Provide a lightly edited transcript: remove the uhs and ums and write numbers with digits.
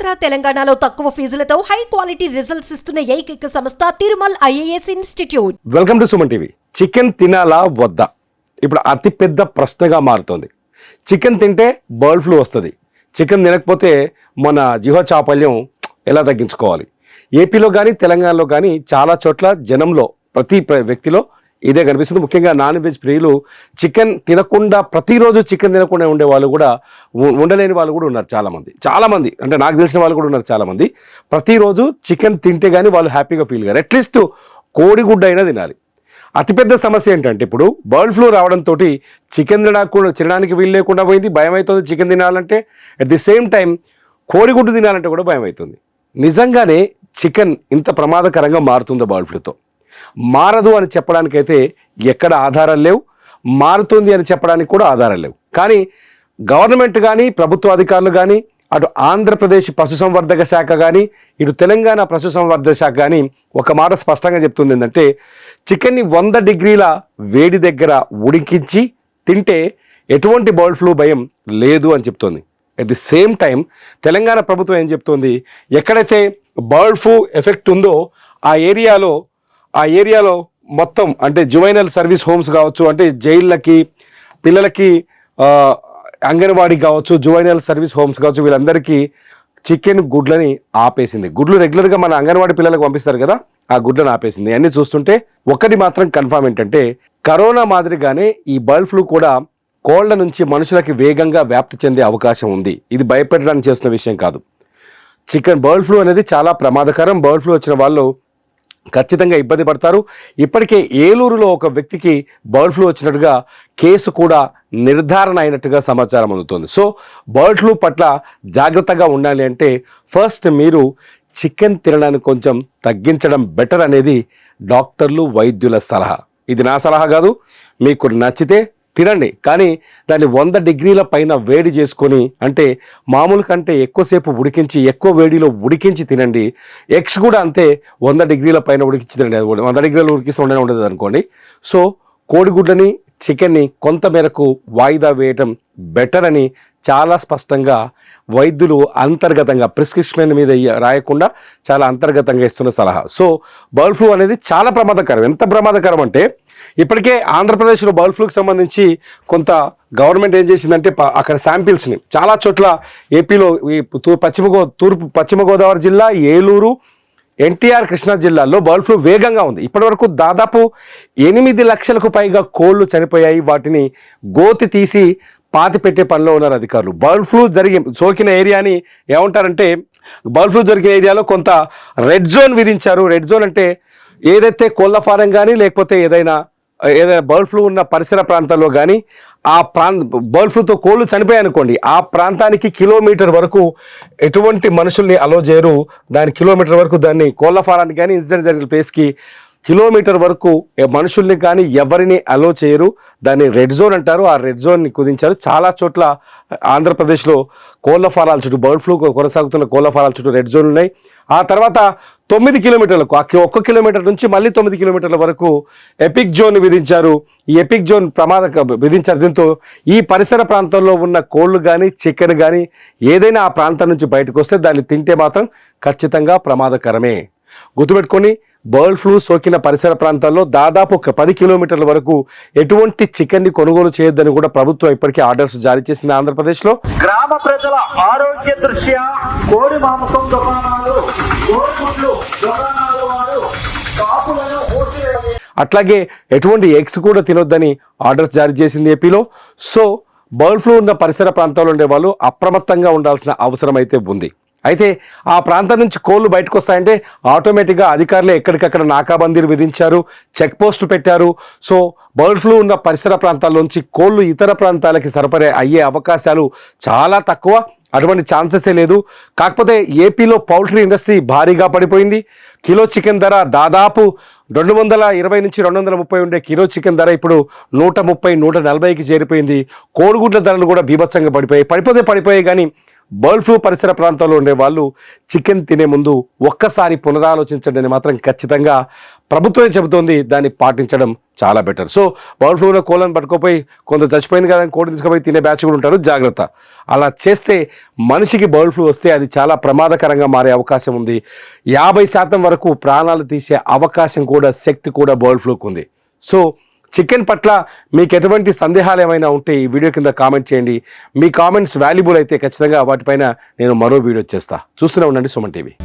ఆంధ్ర తెలంగాణలో తక్కువ ఫీజులతో high quality results ఇస్తున్న ఏకైక సంస్థ Tirumal IAS institute. Welcome to Suman TV. Chicken తినాలా వద్దా ఇప్పుడు అతి పెద్ద ప్రశ్నగా మారుతోంది. చికెన్ తింటే బర్డ్ ఫ్లూ వస్తుంది, చికెన్ తినకపోతే మన జీవ చాపల్యం ఎలా తగ్గించుకోవాలి? ఏపీలో కానీ తెలంగాణలో కానీ చాలా చోట్ల జనంలో ప్రతి వ్యక్తిలో ఇదే కనిపిస్తుంది. ముఖ్యంగా నాన్ వెజ్ ప్రియులు చికెన్ తినకుండా ప్రతిరోజు చికెన్ తినకుండా ఉండే వాళ్ళు కూడా ఉండలేని వాళ్ళు కూడా ఉన్నారు చాలామంది. అంటే నాకు తెలిసిన వాళ్ళు కూడా ఉన్నారు చాలామంది. ప్రతిరోజు చికెన్ తింటే కానీ వాళ్ళు హ్యాపీగా ఫీల్ కారు. అట్లీస్ట్ కోడిగుడ్డ అయినా తినాలి. అతిపెద్ద సమస్య ఏంటంటే ఇప్పుడు బర్డ్ ఫ్లూ రావడంతో చికెన్ తినడానికి వీలు లేకుండా పోయింది. భయం అవుతుంది చికెన్ తినాలంటే. అట్ ది సేమ్ టైం కోడిగుడ్డు తినాలంటే కూడా భయం అవుతుంది. నిజంగానే చికెన్ ఇంత ప్రమాదకరంగా మారుతుందో బర్డ్ ఫ్లూతో? మారదు అని చెప్పడానికైతే ఎక్కడ ఆధారాలు లేవు, మారుతుంది అని చెప్పడానికి కూడా ఆధారాలు లేవు. కానీ గవర్నమెంట్ కానీ ప్రభుత్వ అధికారులు కానీ అటు ఆంధ్రప్రదేశ్ పశుసంవర్ధక శాఖ కానీ ఇటు తెలంగాణ పశుసంవర్ధక శాఖ కానీ ఒక మాట స్పష్టంగా చెప్తుంది ఏంటంటే చికెన్ని 100 డిగ్రీల వేడి దగ్గర ఉడికించి తింటే ఎటువంటి బర్డ్ ఫ్లూ భయం లేదు అని చెప్తోంది. At the same time Telangana ప్రభుత్వం ఏం చెప్తోంది, ఎక్కడైతే బర్డ్ ఫ్లూ ఎఫెక్ట్ ఉందో ఆ ఏరియాలో మొత్తం అంటే జువైనల్ సర్వీస్ హోమ్స్ కావచ్చు, అంటే జైళ్ళకి పిల్లలకి అంగన్వాడీ కావచ్చు, జువైనల్ సర్వీస్ హోమ్స్ కావచ్చు, వీళ్ళందరికీ చికెన్ గుడ్లని ఆపేసింది. గుడ్లు రెగ్యులర్గా మన అంగన్వాడీ పిల్లలకు పంపిస్తారు కదా, ఆ గుడ్లను ఆపేసింది. అన్నీ చూస్తుంటే ఒకటి మాత్రం కన్ఫామ్ ఏంటంటే కరోనా మాదిరిగానే ఈ బర్డ్ ఫ్లూ కూడా కోళ్ల నుంచి మనుషులకి వేగంగా వ్యాప్తి చెందే అవకాశం ఉంది. ఇది భయపెట్టడానికి చేస్తున్న విషయం కాదు. బర్డ్ ఫ్లూ అనేది చాలా ప్రమాదకరం. బర్డ్ ఫ్లూ వచ్చిన వాళ్ళు ఖచ్చితంగా ఇబ్బంది పడతారు. ఇప్పటికే ఏలూరులో ఒక వ్యక్తికి బర్డ్ ఫ్లూ వచ్చినట్టుగా కేసు కూడా నిర్ధారణ అయినట్టుగా సమాచారం అందుతోంది. సో బర్డ్ ఫ్లూ పట్ల జాగ్రత్తగా ఉండాలి అంటే ఫస్ట్ మీరు చికెన్ తినడానికి కొంచెం తగ్గించడం బెటర్ అనేది డాక్టర్లు వైద్యుల సలహా. ఇది నా సలహా కాదు. మీకు నచ్చితే తినండి, కానీ దాన్ని 100 డిగ్రీల పైన వేడి చేసుకొని, అంటే మామూలు కంటే ఎక్కువసేపు ఉడికించి ఎక్కువ వేడిలో ఉడికించి తినండి. ఎగ్స్ కూడా అంతే 100 డిగ్రీల పైన ఉడికించి తినండి. 100 డిగ్రీలు ఉడికిస్తే ఉండదు అనుకోండి. సో కోడిగుడ్లని చికెన్ని కొంత మేరకు వాయిదా వేయటం బెటర్ అని చాలా స్పష్టంగా వైద్యులు అంతర్గతంగా ప్రిస్క్రిప్షన్ మీద రాయకుండా చాలా అంతర్గతంగా ఇస్తున్న సలహా. సో బర్డ్ ఫ్లూ అనేది చాలా ప్రమాదకరం. ఎంత ప్రమాదకరం అంటే ఇప్పటికే ఆంధ్రప్రదేశ్లో బర్డ్ ఫ్లూకి సంబంధించి కొంత గవర్నమెంట్ ఏం చేసిందంటే అక్కడ శాంపిల్స్ని చాలా చోట్ల ఏపీలో పశ్చిమ గోదావరి జిల్లా, ఏలూరు, ఎన్టీఆర్ కృష్ణా జిల్లాల్లో బర్డ్ ఫ్లూ వేగంగా ఉంది. ఇప్పటివరకు దాదాపు 8 లక్షలకు పైగా కోళ్లు చనిపోయాయి. వాటిని గోతి తీసి పాతి పెట్టే పనిలో ఉన్నారు అధికారులు. బర్డ్ ఫ్లూ సోకిన ఏరియాని ఏమంటారంటే, బర్డ్ ఫ్లూ జరిగిన ఏరియాలో కొంత రెడ్ జోన్ విధించారు. రెడ్ జోన్ అంటే ఏదైతే కోళ్ల ఫారం కానీ లేకపోతే ఏదైనా బర్డ్ ఫ్లూ ఉన్న పరిసర ప్రాంతాల్లో కానీ బర్డ్ ఫ్లూతో కోళ్లు చనిపోయాయనుకోండి, ఆ ప్రాంతానికి కిలోమీటర్ వరకు ఎటువంటి మనుషుల్ని అలో చేయరు. కిలోమీటర్ వరకు దాన్ని కోళ్ల ఫారానికి కానీ ఇన్సిడెంట్ జరిగిన ప్లేస్కి కిలోమీటర్ వరకు మనుషుల్ని కానీ ఎవరిని అలో చేయరు. దాన్ని రెడ్ జోన్ అంటారు. ఆ రెడ్ జోన్ని కుదించారు. చాలా చోట్ల ఆంధ్రప్రదేశ్లో కోళ్ల ఫారాల చుట్టూ బర్డ్ ఫ్లూ కొనసాగుతున్న కోళ్ల ఫారాల చుట్టూ రెడ్ జోన్ ఉన్నాయి. ఆ తర్వాత 9 కిలోమీటర్లకు 1 కిలోమీటర్ నుంచి మళ్ళీ 9 కిలోమీటర్ల వరకు ఎపిక్ జోన్ విధించారు. ఈ ఎపిక్ జోన్ విధించారు. దీంతో ఈ పరిసర ప్రాంతాల్లో ఉన్న కోళ్లు కానీ చికెన్ కానీ ఏదైనా ఆ ప్రాంతం నుంచి బయటకు వస్తే దాన్ని తింటే మాత్రం ఖచ్చితంగా ప్రమాదకరమే. గుర్తుపెట్టుకొని బర్డ్ ఫ్లూ సోకిన పరిసర ప్రాంతాల్లో దాదాపు 10 కిలోమీటర్ల వరకు ఎటువంటి చికెన్ని కొనుగోలు చేయొద్దని కూడా ప్రభుత్వం ఇప్పటికే ఆర్డర్స్ జారీ చేసింది ఆంధ్రప్రదేశ్లో. గ్రామ ప్రజల ఆరోగ్య దృష్ట్యా కోడి మాంసం దుకాణాలు, కోడిగుడ్లు దుకాణాల వారు కాపులను మూసివేయాలి. అట్లాగే ఎటువంటి ఎగ్స్ కూడా తినొద్దని ఆర్డర్స్ జారీ చేసింది ఏపీలో. సో బర్డ్ ఫ్లూ ఉన్న పరిసర ప్రాంతాల్లో ఉండే వాళ్ళు అప్రమత్తంగా ఉండాల్సిన అవసరం అయితే ఉంది. అయితే ఆ ప్రాంతం నుంచి కోళ్లు బయటకు వస్తాయంటే ఆటోమేటిక్గా అధికారులే ఎక్కడికక్కడ నాకాబందీలు విధించారు, చెక్ పోస్టులు పెట్టారు. సో బర్డ్ ఫ్లూ ఉన్న పరిసర ప్రాంతాల్లోంచి కోళ్లు ఇతర ప్రాంతాలకి సరఫరా అయ్యే అవకాశాలు చాలా తక్కువ. అటువంటి ఛాన్సెసే లేదు. కాకపోతే ఏపీలో పౌల్ట్రీ ఇండస్ట్రీ భారీగా పడిపోయింది. కిలో చికెన్ ధర దాదాపు 220 నుంచి 230 ఉండే కిలో చికెన్ ధర ఇప్పుడు 130, 140కి చేరిపోయింది. కోడిగుడ్ల ధరలు కూడా బీభత్సంగా పడిపోయాయి. కానీ బర్డ్ ఫ్లూ పరిసర ప్రాంతాల్లో ఉండే వాళ్ళు చికెన్ తినే ముందు ఒక్కసారి పునరాలోచించండి అని మాత్రం ఖచ్చితంగా ప్రభుత్వమే చెబుతోంది, దాన్ని పాటించడం చాలా బెటర్. సో బర్డ్ ఫ్లూలో కోళ్ళను పట్టుకోపోయి కొంత చచ్చిపోయింది కదా అని కోడిని తీసుకుపోయి తినే బ్యాచ్ కూడా ఉంటారు, జాగ్రత్త. అలా చేస్తే మనిషికి బర్డ్ ఫ్లూ వస్తే అది చాలా ప్రమాదకరంగా మారే అవకాశం ఉంది. 50% వరకు ప్రాణాలు తీసే అవకాశం కూడా, శక్తి కూడా బర్డ్ ఫ్లూకు ఉంది. సో చికెన్ పట్ల మీకు ఎటువంటి సందేహాలు ఏమైనా ఉంటే ఈ వీడియో కింద కామెంట్ చేయండి. మీ కామెంట్స్ వాల్యుబుల్ అయితే ఖచ్చితంగా వాటిపైన నేను మరో వీడియో చేస్తా. చూస్తూనే ఉండండి సుమన్ టీవీ.